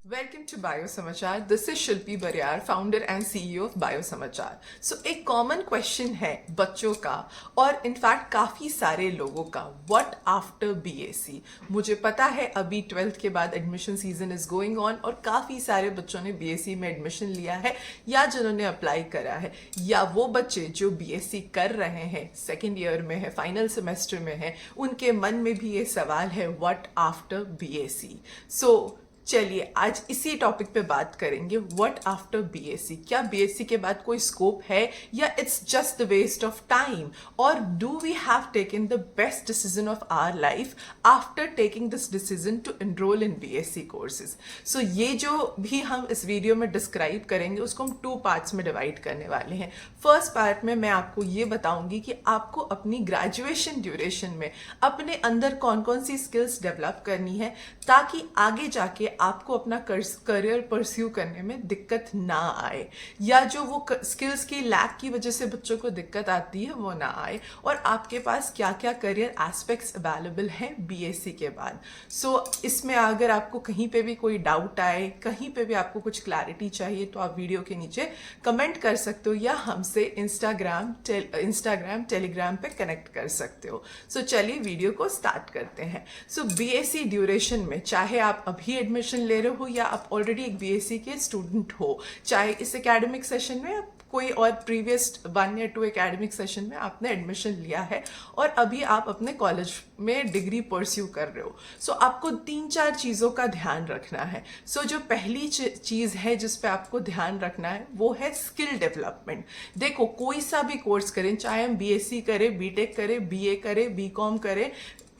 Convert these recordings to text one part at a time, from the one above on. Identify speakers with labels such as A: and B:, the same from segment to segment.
A: Welcome to Bio Samachar. This is Shilpi Baryar, founder and CEO of Bio Samachar. So एक common question है बच्चों का और in fact काफ़ी सारे लोगों का, व्हाट आफ्टर बीएससी। मुझे पता है अभी 12th के बाद admission season is going on और काफ़ी सारे बच्चों ने बीएससी में एडमिशन लिया है या जिन्होंने अप्लाई करा है, या वो बच्चे जो बीएससी कर रहे हैं, सेकेंड ईयर में है, फाइनल सेमेस्टर में है, उनके मन में भी ये सवाल है व्हाट आफ्टर बीएससी। सो चलिए आज इसी टॉपिक पे बात करेंगे, व्हाट आफ्टर बीएससी। क्या बीएससी के बाद कोई स्कोप है या it's just the waste of time, और do we have taken the best decision of our life after taking this decision to enrol in BSc courses. So ये जो भी हम इस वीडियो में डिस्क्राइब करेंगे उसको हम 2 पार्ट्स में डिवाइड करने वाले हैं। फर्स्ट पार्ट में मैं आपको ये बताऊंगी कि आपको अपनी ग्रेजुएशन ड्यूरेशन में अपने अंदर कौन कौन सी स्किल्स डेवलप करनी है ताकि आगे जाके आपको अपना करियर परस्यू करने में दिक्कत ना आए, या जो वो स्किल्स की लैक की वजह से बच्चों को दिक्कत आती है वो ना आए, और आपके पास क्या क्या करियर एस्पेक्ट्स अवेलेबल हैं बीएससी के बाद। सो इसमें अगर आपको कहीं पे भी कोई डाउट आए, कहीं पे भी आपको कुछ क्लैरिटी चाहिए, तो आप वीडियो के नीचे कमेंट कर सकते हो या हमसे इंस्टाग्राम टेलीग्राम पे कनेक्ट कर सकते हो। सो चलिए वीडियो को स्टार्ट करते हैं। सो बीएससी ड्यूरेशन में चाहे आप अभी एडमिशन ले रहे हो या आप ऑलरेडी एक बीएससी के स्टूडेंट हो, चाहे इस एकेडमिक सेशन में आप कोई और प्रीवियस 1 या 2 एकेडमिक सेशन में आपने एडमिशन लिया है और अभी आप अपने कॉलेज में डिग्री परस्यू कर रहे हो, सो आपको 3-4 चीज़ों का ध्यान रखना है। सो जो पहली चीज़ है जिस पे आपको ध्यान रखना है वो है स्किल डेवलपमेंट। देखो कोई सा भी कोर्स करें, चाहे हम बीएससी करें, बीटेक करें, बीए करें, बीकॉम करें,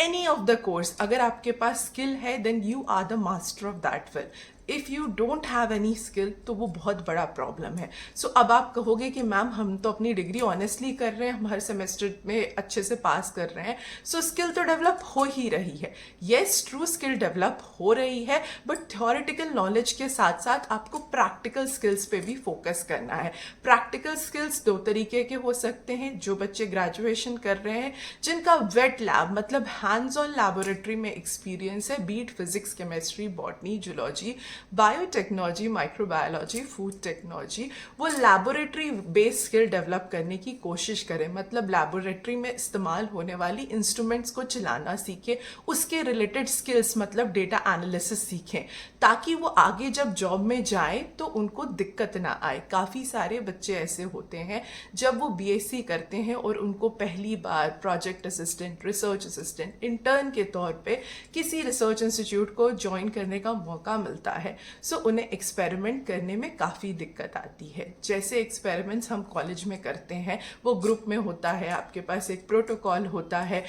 A: एनी ऑफ द कोर्स, अगर आपके पास स्किल है then you are the master of that field. If you don't have any skill तो वो बहुत बड़ा प्रॉब्लम है। सो अब आप कहोगे कि मैम हम तो अपनी डिग्री ऑनेस्टली कर रहे हैं, हम हर सेमेस्टर में अच्छे से पास कर रहे हैं, सो स्किल तो डेवलप हो ही रही है। येस ट्रू, स्किल डेवलप हो रही है, बट थ्योरेटिकल नॉलेज के साथ साथ आपको प्रैक्टिकल स्किल्स पे भी फोकस करना है। प्रैक्टिकल स्किल्स 2 तरीके के हो सकते हैं। जो बच्चे ग्रेजुएशन कर रहे हैं जिनका वेट लैब मतलब हैंड्स ऑन लैबोरेटरी में एक्सपीरियंस है, be it physics, chemistry, botany, zoology, biotechnology, microbiology, food technology, वो लैबोरेटरी बेस्ड स्किल डेवलप करने की कोशिश करें। मतलब लैबोरेटरी में इस्तेमाल होने वाली इंस्ट्रूमेंट्स को चलाना सीखें, उसके रिलेटेड स्किल्स मतलब डेटा एनालिसिस सीखें, ताकि वो आगे जब जॉब में जाए तो उनको दिक्कत ना आए। काफ़ी सारे बच्चे ऐसे होते हैं जब वो बीएससी करते हैं और उनको पहली बार project assistant, research assistant, intern के तौर पे किसी रिसर्च इंस्टीट्यूट को ज्वाइन करने का मौका मिलता है। सो उन्हें एक्सपेरिमेंट करने में काफ़ी दिक्कत आती है। जैसे एक्सपेरिमेंट्स हम कॉलेज में करते हैं वो ग्रुप में होता है, आपके पास एक प्रोटोकॉल होता है,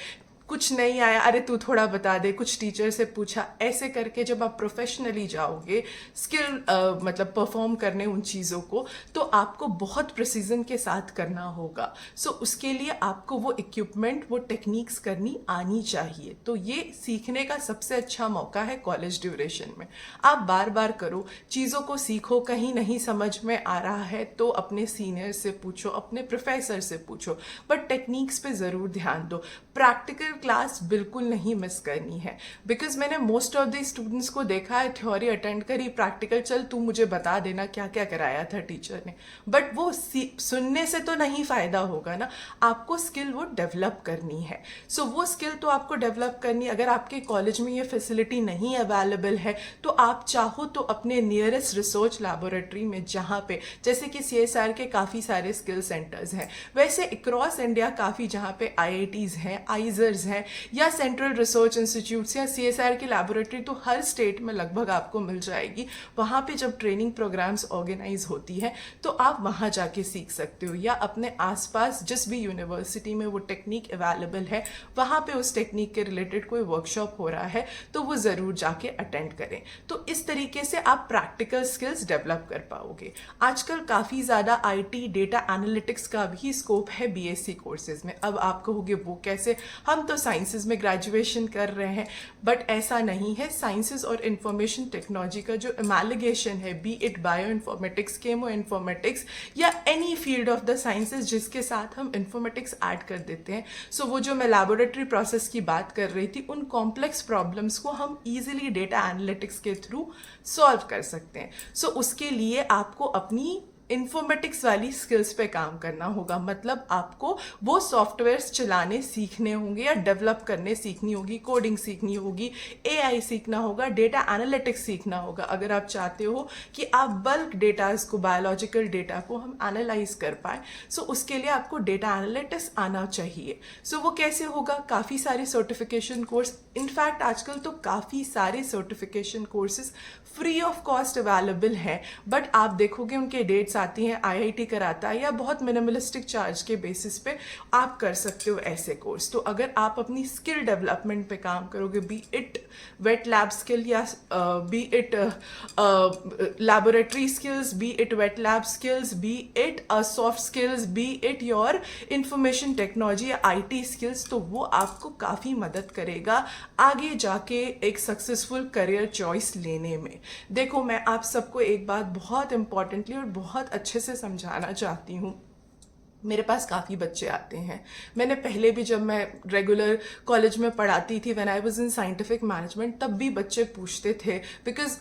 A: कुछ नहीं आया अरे तू थोड़ा बता दे, कुछ टीचर से पूछा, ऐसे करके जब आप प्रोफेशनली जाओगे स्किल मतलब परफॉर्म करने उन चीज़ों को, तो आपको बहुत प्रिसीजन के साथ करना होगा। सो उसके लिए आपको वो इक्विपमेंट, वो टेक्निक्स करनी आनी चाहिए। तो ये सीखने का सबसे अच्छा मौका है कॉलेज ड्यूरेशन में। आप बार बार करो, चीज़ों को सीखो। कहीं नहीं समझ में आ रहा है तो अपने सीनियर से पूछो, अपने प्रोफेसर से पूछो, बट टेक्निक्स पे ज़रूर ध्यान दो। प्रैक्टिकल क्लास बिल्कुल नहीं मिस करनी है, बिकॉज मैंने मोस्ट ऑफ द स्टूडेंट्स को देखा है थ्योरी अटेंड करी, प्रैक्टिकल चल तू मुझे बता देना क्या क्या कराया था टीचर ने, बट वो सुनने से तो नहीं फ़ायदा होगा ना, आपको स्किल वो डेवलप करनी है। सो वो स्किल तो आपको डेवलप करनी, अगर आपके कॉलेज में ये फैसिलिटी नहीं अवेलेबल है तो आप चाहो तो अपने नियरेस्ट रिसर्च लैबोरेटरी में, जहाँ पे जैसे कि सीएसआर के काफ़ी सारे स्किल सेंटर्स हैं, वैसे अक्रॉस इंडिया काफ़ी जहाँ पे आईआईटीज़ हैं, आइजर्स हैं, या सेंट्रल रिसर्च इंस्टीट्यूट्स या सीएसआर की लैबोरेटरी तो हर स्टेट में लगभग आपको मिल जाएगी। वहाँ पे जब ट्रेनिंग प्रोग्राम्स ऑर्गेनाइज होती है तो आप वहाँ जाके सीख सकते हो, या अपने आसपास जिस भी यूनिवर्सिटी में वो टेक्निक अवेलेबल है वहाँ पे उस टेक्निक के रिलेटेड कोई वर्कशॉप हो रहा है तो वो ज़रूर जाके अटेंड करें। तो इस तरीके से आप प्रैक्टिकल स्किल्स डेवलप कर पाओगे। आजकल काफ़ी ज़्यादा आईटी, डेटा एनालिटिक्स का भी स्कोप है बीएससी कोर्सेज में। अब आप कहोगे वो कैसे, हम तो तो साइंसेज में ग्रेजुएशन कर रहे हैं, बट ऐसा नहीं है। साइंसेज और इंफॉर्मेशन टेक्नोलॉजी का जो एमालिगेशन है, be it bioinformatics, chemoinformatics या any field of the sciences जिसके साथ हम इन्फॉर्मेटिक्स ऐड कर देते हैं, सो वो जो मैं लैबोरेटरी प्रोसेस की बात कर रही थी, उन कॉम्प्लेक्स प्रॉब्लम्स को हम ईजिली डेटा एनालिटिक्स के थ्रू सॉल्व कर सकते हैं। सो उसके लिए आपको अपनी इन्फॉर्मेटिक्स वाली स्किल्स पे काम करना होगा। मतलब आपको वो सॉफ्टवेयर्स चलाने सीखने होंगे या डेवलप करने सीखनी होगी, कोडिंग सीखनी होगी, एआई सीखना होगा, डेटा एनालिटिक्स सीखना होगा। अगर आप चाहते हो कि आप बल्क डेटाज को, बायोलॉजिकल डेटा को हम एनालाइज कर पाए, सो उसके लिए आपको डेटा एनालिटिक्स आना चाहिए। सो वो कैसे होगा? काफ़ी सारे सर्टिफिकेशन कोर्स, इनफैक्ट आजकल तो काफ़ी सारे certification courses free of cost available हैं, बट आप देखोगे उनके डेट्स आती हैं, आईआईटी कराता है, या बहुत मिनिमलिस्टिक चार्ज के बेसिस पे आप कर सकते हो ऐसे कोर्स। तो अगर आप अपनी स्किल डेवलपमेंट पे काम करोगे, be it wet lab skill या be it laboratory skills, be it wet lab skills, be it soft skills, be it your information technology या आईटी स्किल्स, तो वो आपको काफ़ी मदद करेगा आगे जाके एक सक्सेसफुल करियर चॉइस लेने में। देखो, मैं आप सबको एक बात बहुत इंपॉर्टेंटली और बहुत अच्छे से समझाना चाहती हूँ। मेरे पास काफ़ी बच्चे आते हैं। मैंने पहले भी, जब मैं रेगुलर कॉलेज में पढ़ाती थी, when I was in scientific management, तब भी बच्चे पूछते थे, because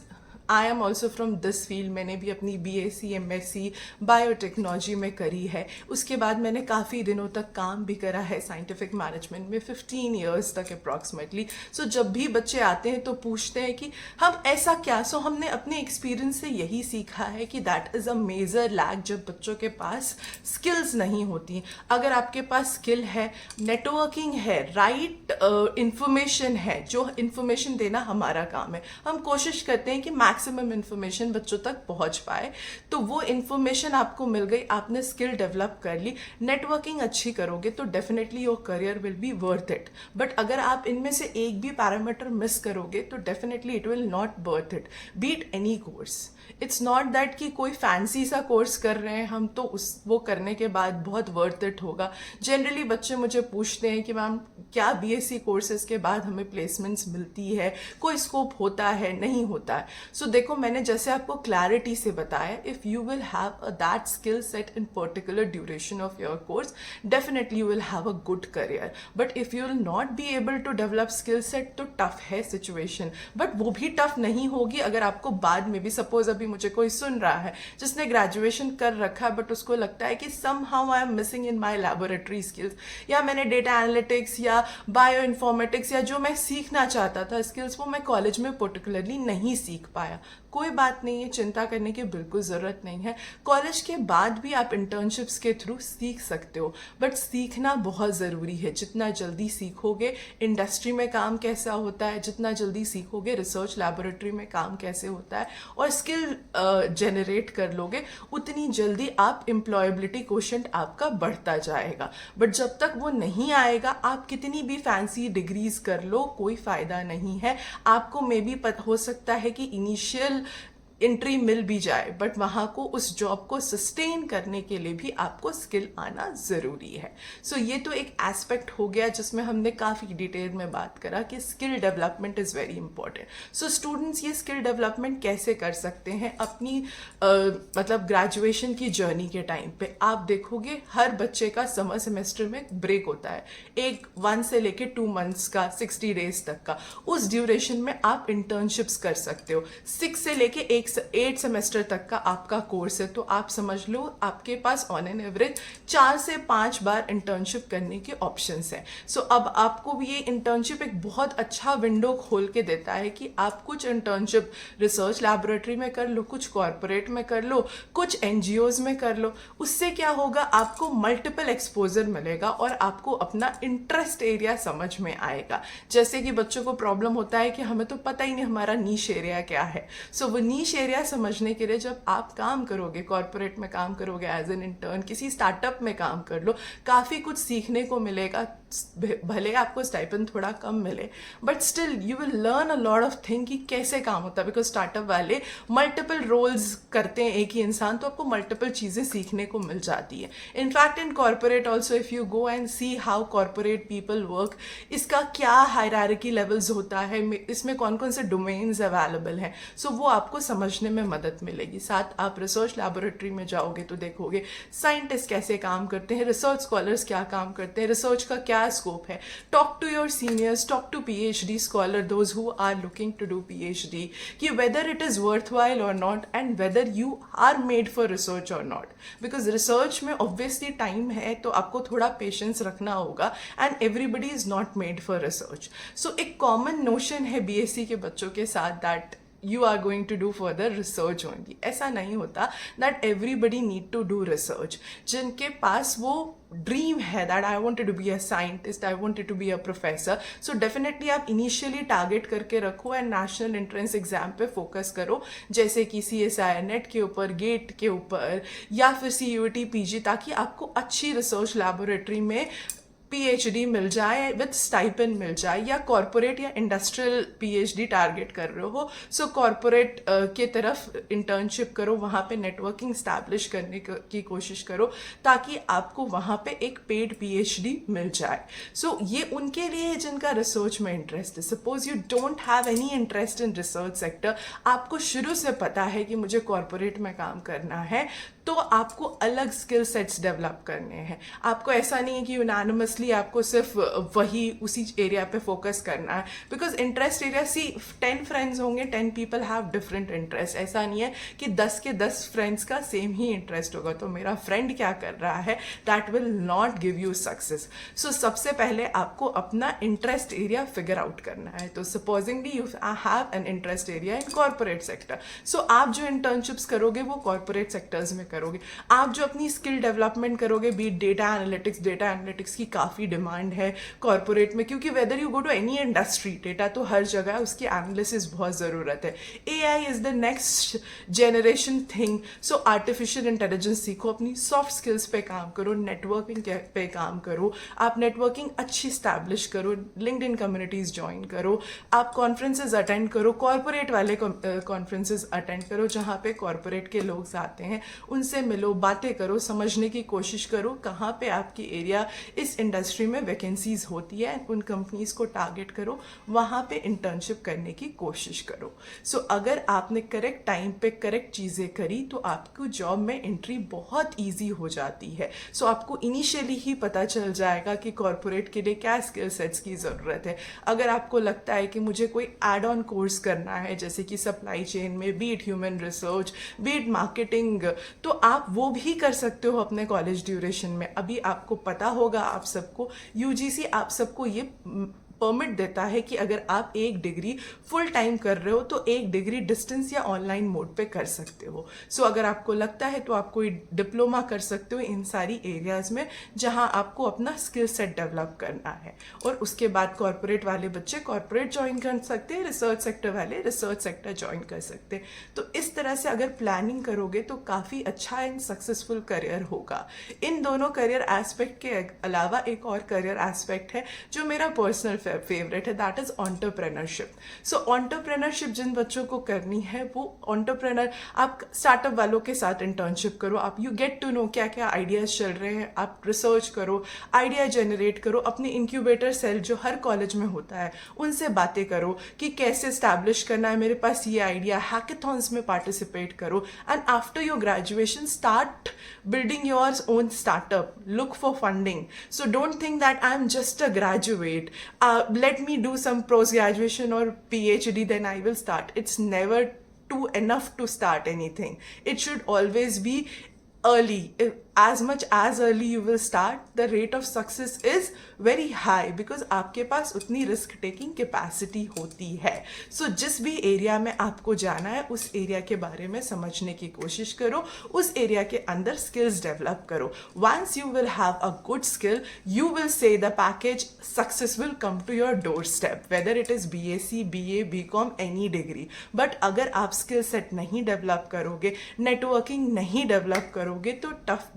A: I am also from this field. मैंने भी अपनी BSc MSc बायोटेक्नोलॉजी में करी है। उसके बाद मैंने काफ़ी दिनों तक काम भी करा है साइंटिफिक मैनेजमेंट में, 15 ईयर्स तक अप्रॉक्सीमेटली। सो जब भी बच्चे आते हैं तो पूछते हैं कि हम ऐसा क्या, सो हमने अपने एक्सपीरियंस से यही सीखा है कि that is a major lack जब बच्चों के पास स्किल्स नहीं होती। अगर आपके पास स्किल है, नेटवर्किंग है, राइट इंफॉर्मेशन है, जो इंफॉर्मेशन देना हमारा काम है, हम कोशिश करते हैं कि मैक्सिमम इंफॉर्मेशन बच्चों तक पहुंच पाए, तो वो इंफॉर्मेशन आपको मिल गई, आपने स्किल डेवलप कर ली, नेटवर्किंग अच्छी करोगे तो definitely your career will be worth it. But अगर आप इनमें से एक भी पैरामीटर मिस करोगे तो definitely it will not worth it, be it any course. It's not that कि कोई फैंसी सा कोर्स कर रहे हैं हम तो वो करने के बाद बहुत वर्थ इट होगा। जनरली बच्चे मुझे पूछते हैं कि मैम क्या BSc कोर्सेज के बाद हमें प्लेसमेंट्स मिलती है, कोई स्कोप होता है, नहीं होता है? सो देखो, मैंने जैसे आपको क्लैरिटी से बताया, if you will have that skill set in particular duration of your course, definitely you will have a good career. But if you will not be able to develop skill set, तो tough है situation. But वो भी tough नहीं होगी अगर आपको बाद में भी, सपोज अभी मुझे कोई सुन रहा है जिसने ग्रेजुएशन कर रखा है बट उसको लगता है कि somehow I am missing in my laboratory skills, या मैंने डेटा एनालिटिक्स या बायो इन्फॉर्मेटिक्स या जो मैं सीखना चाहता था स्किल्स, वो मैं कॉलेज में पर्टिकुलरली नहीं सीख पाया। कोई बात नहीं है, चिंता करने की बिल्कुल ज़रूरत नहीं है। कॉलेज के बाद भी आप इंटर्नशिप्स के थ्रू सीख सकते हो, बट सीखना बहुत ज़रूरी है। जितना जल्दी सीखोगे इंडस्ट्री में काम कैसा होता है, जितना जल्दी सीखोगे रिसर्च लैबोरेटरी में काम कैसे होता है और स्किल जनरेट कर लोगे, उतनी जल्दी आप एम्प्लॉयबिलिटी कोशेंट आपका बढ़ता जाएगा। बट जब तक वो नहीं आएगा, आप कितनी भी फैंसी डिग्रीज कर लो, कोई फ़ायदा नहीं है। आपको मे बी हो सकता है कि इनिशियल एंट्री मिल भी जाए, बट वहाँ को उस जॉब को सस्टेन करने के लिए भी आपको स्किल आना ज़रूरी है। सो ये तो एक एस्पेक्ट हो गया जिसमें हमने काफ़ी डिटेल में बात करा कि skill development is very important. So students ये स्किल डेवलपमेंट कैसे कर सकते हैं अपनी मतलब ग्रेजुएशन की जर्नी के टाइम पे? आप देखोगे हर बच्चे का समर सेमेस्टर में ब्रेक होता है, 1 से लेके 2 मंथ्स का, 60 डेज तक का। उस ड्यूरेशन में आप इंटर्नशिप्स कर सकते हो। 6 से लेके 8 सेमेस्टर तक का आपका कोर्स है, तो आप समझ लो आपके पास ऑन एन एवरेज 4 से 5 बार इंटर्नशिप करने के ऑप्शंस हैं। सो अब आपको भी ये इंटर्नशिप एक बहुत अच्छा विंडो खोल के देता है कि आप कुछ इंटर्नशिप रिसर्च लैबोरेटरी में कर लो, कुछ कॉरपोरेट में कर लो, कुछ NGOs में कर लो। उससे क्या होगा, आपको मल्टीपल एक्सपोजर मिलेगा और आपको अपना इंटरेस्ट एरिया समझ में आएगा। जैसे कि बच्चों को प्रॉब्लम होता है कि हमें तो पता ही नहीं हमारा नीश एरिया क्या है। सो वो नीश एरिया समझने के लिए जब आप काम करोगे, कॉर्पोरेट में काम करोगे, एज एन इंटर्न किसी स्टार्टअप में काम कर लो, काफ़ी कुछ सीखने को मिलेगा। भले आपको स्टाइपेंड थोड़ा कम मिले, but still you will learn a lot of thing कि कैसे काम होता है, बिकॉज स्टार्टअप वाले मल्टीपल रोल्स करते हैं एक ही इंसान, तो आपको मल्टीपल चीज़ें सीखने को मिल जाती है. In fact in corporate also if you go and see how corporate people work, इसका क्या हायरार्की लेवल्स होता है, इसमें कौन कौन से डोमेन्स अवेलेबल हैं, सो वो आपको समझने में मदद मिलेगी. साथ आप रिसर्च लैबोरेटरी में जाओगे तो देखोगे साइंटिस्ट कैसे काम करते हैं, रिसर्च स्कॉलर्स क्या काम करते हैं, रिसर्च का क्या स्कोप है. Talk to your seniors, talk to PhD scholar, those who are looking to do PhD, कि वेदर इट इज़ वर्थवाइल और not and whether you are made for research और नॉट. बिकॉज रिसर्च में obviously time है, तो आपको थोड़ा patience रखना होगा, and everybody is not made for research. So एक कॉमन नोशन है BSc के बच्चों के साथ that you are going to do further research only. ऐसा नहीं होता that everybody need to do research. जिनके पास वो ड्रीम है that I wanted to be a scientist, I wanted to be a professor, so definitely आप initially target करके रखो and national entrance exam पे फोकस करो, जैसे कि CSIR नेट के ऊपर, गेट के ऊपर, या फिर CUET PG, ताकि आपको अच्छी रिसर्च लैबोरेटरी में PhD मिल जाए विथ स्टाइपेंड मिल जाए, या कॉरपोरेट या इंडस्ट्रियल PhD टारगेट कर रहे हो, सो कॉरपोरेट के तरफ इंटर्नशिप करो, वहाँ पे नेटवर्किंग स्टैब्लिश करने की कोशिश करो, ताकि आपको वहाँ पे एक पेड PhD मिल जाए. सो ये उनके लिए है जिनका रिसर्च में इंटरेस्ट है. Suppose you don't have any interest in research sector, आपको शुरू से पता है कि मुझे कॉरपोरेट में काम करना है, तो आपको अलग स्किल सेट्स डेवलप करने हैं. आपको ऐसा नहीं है कि यूनानिमसली आपको सिर्फ वही उसी एरिया पे फोकस करना है, because interest area, see 10 friends होंगे, 10 पीपल हैव डिफरेंट इंटरेस्ट. ऐसा नहीं है कि 10 के 10 फ्रेंड्स का सेम ही इंटरेस्ट होगा, तो मेरा फ्रेंड क्या कर रहा है that will not give you success. So सबसे पहले आपको अपना इंटरेस्ट एरिया फिगर आउट करना है. तो supposingly you have an interest area in corporate sector, so आप जो इंटर्नशिप्स करोगे वो कॉर्पोरेट सेक्टर्स में करोगे. आप जो अपनी स्किल डेवलपमेंट करोगे, बी डेटा एनालिटिक्स की काफ़ी डिमांड है कॉर्पोरेट में, क्योंकि whether you go to any industry, data तो हर जगह, उसकी एनालिसिस बहुत ज़रूरत है. AI is the next generation thing. So artificial intelligence सीखो, अपनी सॉफ्ट स्किल्स पे काम करो, नेटवर्किंग पे काम करो, आप नेटवर्किंग अच्छी स्टैब्लिश करो, लिंक्डइन कम्युनिटीज़ ज्वाइन करो, आप कॉन्फ्रेंसेज अटेंड करो, कॉर्पोरेट वाले कॉन्फ्रेंसेज अटेंड करो जहाँ पे कॉर्पोरेट के लोग आते हैं, उनसे मिलो, बातें करो, समझने की कोशिश करो कहाँ पे आपकी एरिया इस इंडस्ट्री में वैकेंसीज होती है, उन कंपनीज को टारगेट करो, वहाँ पे इंटर्नशिप करने की कोशिश करो. सो अगर आपने करेक्ट टाइम पे करेक्ट चीज़ें करी तो आपको जॉब में एंट्री बहुत ईजी हो जाती है. सो आपको इनिशियली ही पता चल जाएगा कि कॉर्पोरेट के लिए क्या स्किल सेट्स की ज़रूरत है. अगर आपको लगता है कि मुझे कोई एड ऑन कोर्स करना है, जैसे कि सप्लाई चेन में, be it human research, be it marketing, तो आप वो भी कर सकते हो अपने कॉलेज ड्यूरेशन में. अभी आपको पता होगा, आप सबको UGC आप सबको ये परमिट देता है कि अगर आप एक डिग्री फुल टाइम कर रहे हो तो एक डिग्री डिस्टेंस या ऑनलाइन मोड पे कर सकते हो. सो अगर आपको लगता है तो आप कोई डिप्लोमा कर सकते हो इन सारी एरियाज में जहां आपको अपना स्किल सेट डेवलप करना है. और उसके बाद कॉर्पोरेट वाले बच्चे कॉर्पोरेट ज्वाइन कर सकते हैं, रिसर्च सेक्टर वाले रिसर्च सेक्टर ज्वाइन कर सकते हैं. तो इस तरह से अगर प्लानिंग करोगे तो काफ़ी अच्छा एंड सक्सेसफुल करियर होगा. इन दोनों करियर एस्पेक्ट के अलावा एक और करियर एस्पेक्ट है जो मेरा पर्सनल फेवरेट है, that is entrepreneurship. So entrepreneurship जिन बच्चों को करनी है वो एंटरप्रेन्योर, आप स्टार्टअप वालों के साथ इंटर्नशिप करो, आप यू गेट टू नो क्या क्या आइडियाज चल रहे हैं, आप रिसर्च करो, आइडिया जनरेट करो, अपने इंक्यूबेटर सेल जो हर कॉलेज में होता है उनसे बातें करो कि कैसे स्टैब्लिश करना है, मेरे पास ये आइडिया, हैकेथॉन्स में पार्टिसिपेट करो, and after your graduation start building your own startup, look for funding. So don't think that I'm just a graduate, let me do some post graduation or PhD then I will start. It's never too enough to start anything. It should always be early. As much as early you will start, the rate of success is very high because आपके पास उतनी risk taking capacity होती है. सो जिस भी area में आपको जाना है उस एरिया के बारे में समझने की कोशिश करो, उस एरिया के अंदर स्किल्स डेवलप करो. Once you will have a good skill, you will say the package success will come to your door step, weather it is BSc, BA, BCom, any degree. But अगर आप skill set नहीं develop करोगे, networking नहीं develop करोगे, तो tough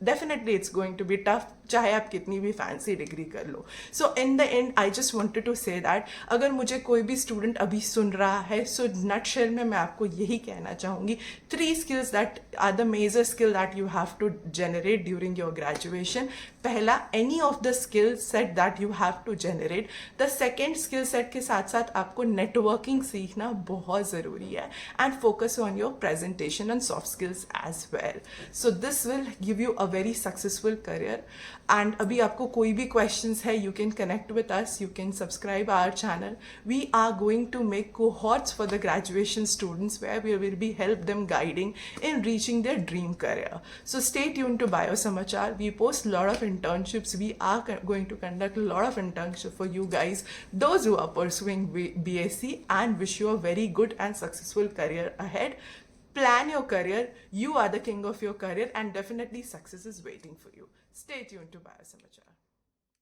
A: definitely it's going to be tough, चाहे आप कितनी भी फैंसी डिग्री कर लो. So in the end I just wanted to say that अगर मुझे कोई भी स्टूडेंट अभी सुन रहा है, सो नटशेल में मैं आपको यही कहना चाहूँगी, 3 skills that are the major skill that you have to generate during your graduation. पहला, any of the skill set that you have to generate. the second skill set के साथ साथ आपको networking सीखना बहुत ज़रूरी है, and focus on your presentation and soft skills as well. So this will give you a very successful career. And अभी आपको कोई भी questions है, you can connect with us, you can subscribe our channel. We are going to make cohorts for the graduation students where we will be help them guiding in reaching their dream career. So stay tuned to Biosamachar. We post a lot of internships. We are going to conduct a lot of internships for you guys, those who are pursuing BSc, and wish you a very good and successful career ahead. Plan your career. You are the king of your career, and definitely success is waiting for you. Stay tuned to Biosamachar.